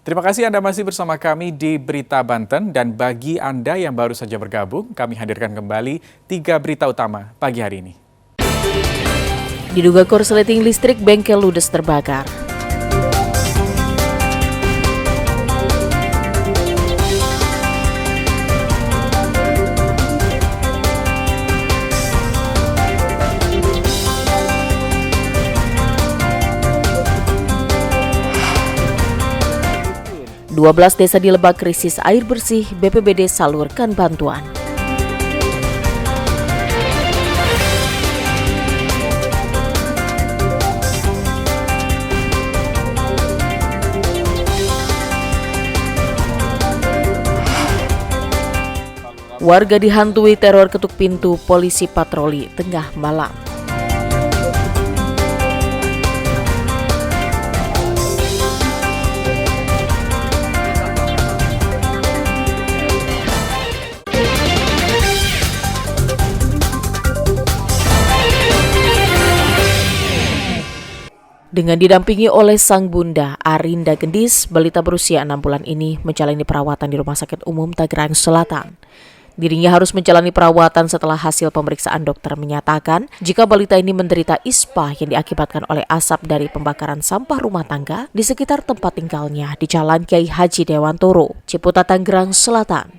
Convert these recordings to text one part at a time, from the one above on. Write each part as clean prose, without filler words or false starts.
Terima kasih Anda masih bersama kami di Berita Banten, dan bagi Anda yang baru saja bergabung, kami hadirkan kembali 3 berita utama pagi hari ini. Diduga korsleting listrik bengkel ludes terbakar. Dua 12 desa di Lebak krisis air bersih, BPBD salurkan bantuan. Warga dihantui teror ketuk pintu polisi patroli tengah malam. Dengan didampingi oleh sang bunda, Arinda Gendis, balita berusia 6 bulan ini menjalani perawatan di Rumah Sakit Umum Tangerang Selatan. Dirinya harus menjalani perawatan setelah hasil pemeriksaan dokter menyatakan jika balita ini menderita ISPA yang diakibatkan oleh asap dari pembakaran sampah rumah tangga di sekitar tempat tinggalnya di Jalan Kiai Haji Dewantoro, Ciputat, Tangerang Selatan.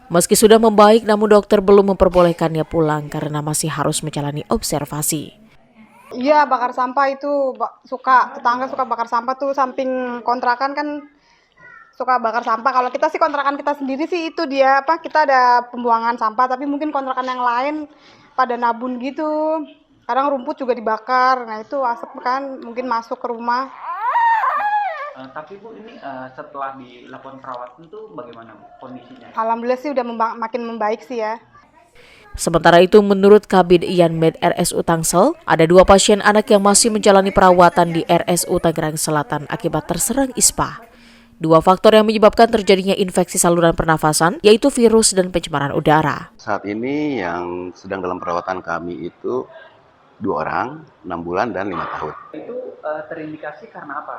Meski sudah membaik, namun dokter belum memperbolehkannya pulang karena masih harus menjalani observasi. Iya, bakar sampah itu tetangga suka bakar sampah tuh, samping kontrakan kan suka bakar sampah. Kalau kita sih kontrakan kita sendiri sih itu kita ada pembuangan sampah, tapi mungkin kontrakan yang lain pada nabun gitu. Kadang rumput juga dibakar. Nah, itu asap kan mungkin masuk ke rumah. Tapi Bu, ini setelah dilakukan perawatan tuh bagaimana kondisinya? Alhamdulillah sih udah makin membaik sih ya. Sementara itu, menurut Kabid Yanmed RSU Tangsel, ada 2 pasien anak yang masih menjalani perawatan di RSU Tangerang Selatan akibat terserang ISPA. 2 faktor yang menyebabkan terjadinya infeksi saluran pernafasan, yaitu virus dan pencemaran udara. Saat ini yang sedang dalam perawatan kami itu 2 orang, 6 bulan dan 5 tahun. Itu terindikasi karena apa?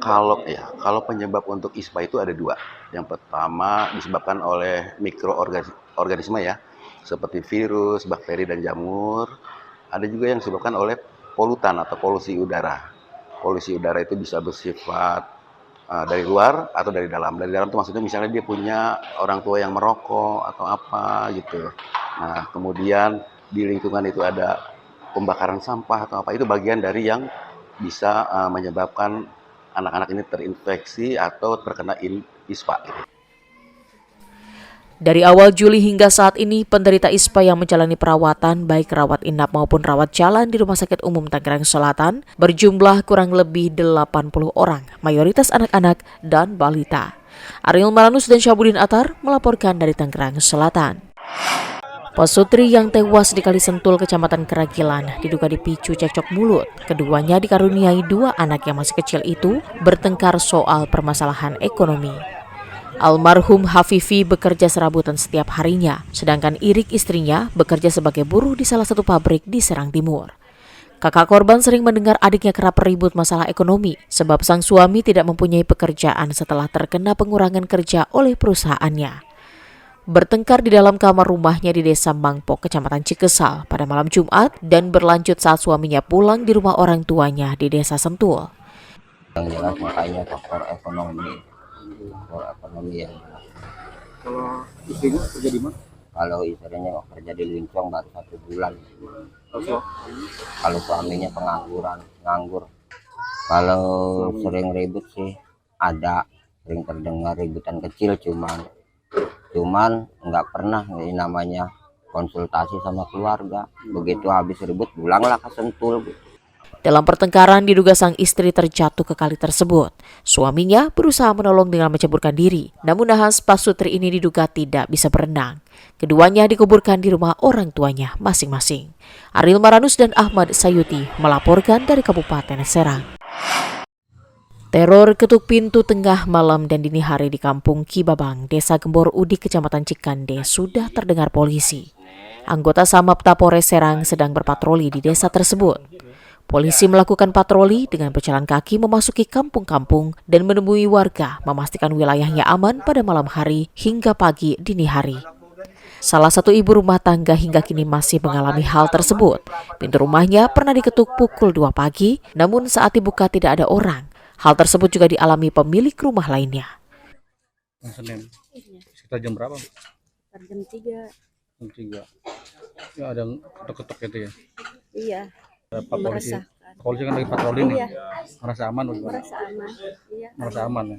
Kalau penyebab untuk ISPA itu ada 2. Yang pertama disebabkan oleh mikroorganisme ya, seperti virus, bakteri, dan jamur. Ada juga yang disebabkan oleh polutan atau polusi udara. Polusi udara itu bisa bersifat dari luar atau dari dalam. Dari dalam itu maksudnya misalnya dia punya orang tua yang merokok atau apa gitu. Nah, kemudian di lingkungan itu ada pembakaran sampah atau apa, itu bagian dari yang bisa menyebabkan anak-anak ini terinfeksi atau terkena ISPA. Dari awal Juli hingga saat ini, penderita ISPA yang menjalani perawatan baik rawat inap maupun rawat jalan di Rumah Sakit Umum Tangerang Selatan berjumlah kurang lebih 80 orang, mayoritas anak-anak dan balita. Ariel Maranus dan Syabudin Atar melaporkan dari Tangerang Selatan. Pasutri yang tewas di Kali Sentul, Kecamatan Keragilan, diduga dipicu cekcok mulut. Keduanya dikaruniai 2 anak yang masih kecil itu bertengkar soal permasalahan ekonomi. Almarhum Hafifi bekerja serabutan setiap harinya, sedangkan Irik istrinya bekerja sebagai buruh di salah satu pabrik di Serang Timur. Kakak korban sering mendengar adiknya kerap ribut masalah ekonomi, sebab sang suami tidak mempunyai pekerjaan setelah terkena pengurangan kerja oleh perusahaannya. Bertengkar di dalam kamar rumahnya di Desa Mangpok, Kecamatan Cikesal pada malam Jumat dan berlanjut saat suaminya pulang di rumah orang tuanya di Desa Sentul. Yang jelas makanya faktor ekonomi yang jelas. Kalau istrinya kerja di mana? Kalau istrinya kerja di Lincong baru 1 bulan. Kalau suaminya nganggur. Kalau sering ribut sih ada, sering terdengar ributan kecil, cuman nggak pernah namanya konsultasi sama keluarga. Begitu habis ribut pulanglah ke Sentul. Dalam pertengkaran diduga sang istri terjatuh ke kali tersebut. Suaminya berusaha menolong dengan menceburkan diri, namun nahas Pasutri ini diduga tidak bisa berenang. Keduanya dikuburkan di rumah orang tuanya masing-masing. Ariel Maranus dan Ahmad Sayuti melaporkan dari Kabupaten Serang. Teror ketuk pintu tengah malam dan dini hari di Kampung Kibabang, Desa Gembor Udik, Kecamatan Cikande sudah terdengar polisi. Anggota Samapta Polres Serang sedang berpatroli di desa tersebut. Polisi melakukan patroli dengan berjalan kaki memasuki kampung-kampung dan menemui warga memastikan wilayahnya aman pada malam hari hingga pagi dini hari. Salah satu ibu rumah tangga hingga kini masih mengalami hal tersebut. Pintu rumahnya pernah diketuk pukul 2 pagi, namun saat dibuka tidak ada orang. Hal tersebut juga dialami pemilik rumah lainnya. Senin. Sekitar jam berapa? Jam 3. Jam 3. Ya ada yang ketok-ketok gitu ya. Iya. Berapa polisi? Meresahkan. Polisi kan lagi patroli nih. Iya. Merasa aman bagaimana? Merasa aman. Iya. Merasa aman ya.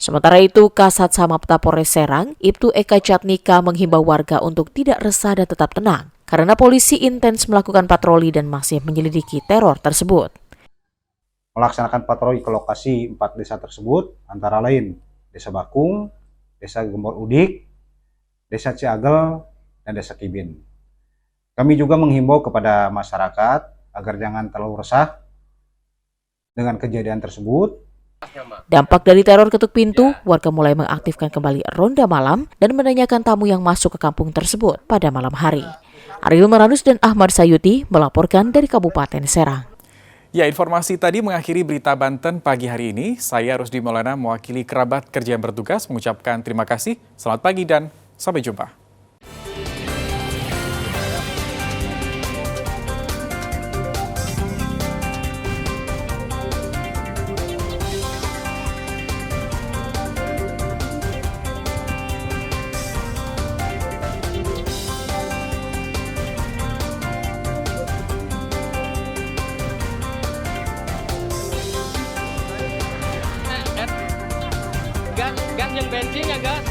Sementara itu, Kasat Samapta Polres Serang, Ibtu Eka Catnika menghimbau warga untuk tidak resah dan tetap tenang, karena polisi intens melakukan patroli dan masih menyelidiki teror tersebut. Melaksanakan patroli ke lokasi 4 desa tersebut, antara lain Desa Bakung, Desa Gembor Udik, Desa Ciagel, dan Desa Kibin. Kami juga menghimbau kepada masyarakat agar jangan terlalu resah dengan kejadian tersebut. Dampak dari teror ketuk pintu, warga mulai mengaktifkan kembali ronda malam dan menanyakan tamu yang masuk ke kampung tersebut pada malam hari. Ariel Maranus dan Ahmad Sayuti melaporkan dari Kabupaten Serang. Ya, informasi tadi mengakhiri berita Banten pagi hari ini. Saya Rusdi Maulana mewakili kerabat kerja yang bertugas mengucapkan terima kasih. Selamat pagi dan sampai jumpa. Gas yang bensin ya gas.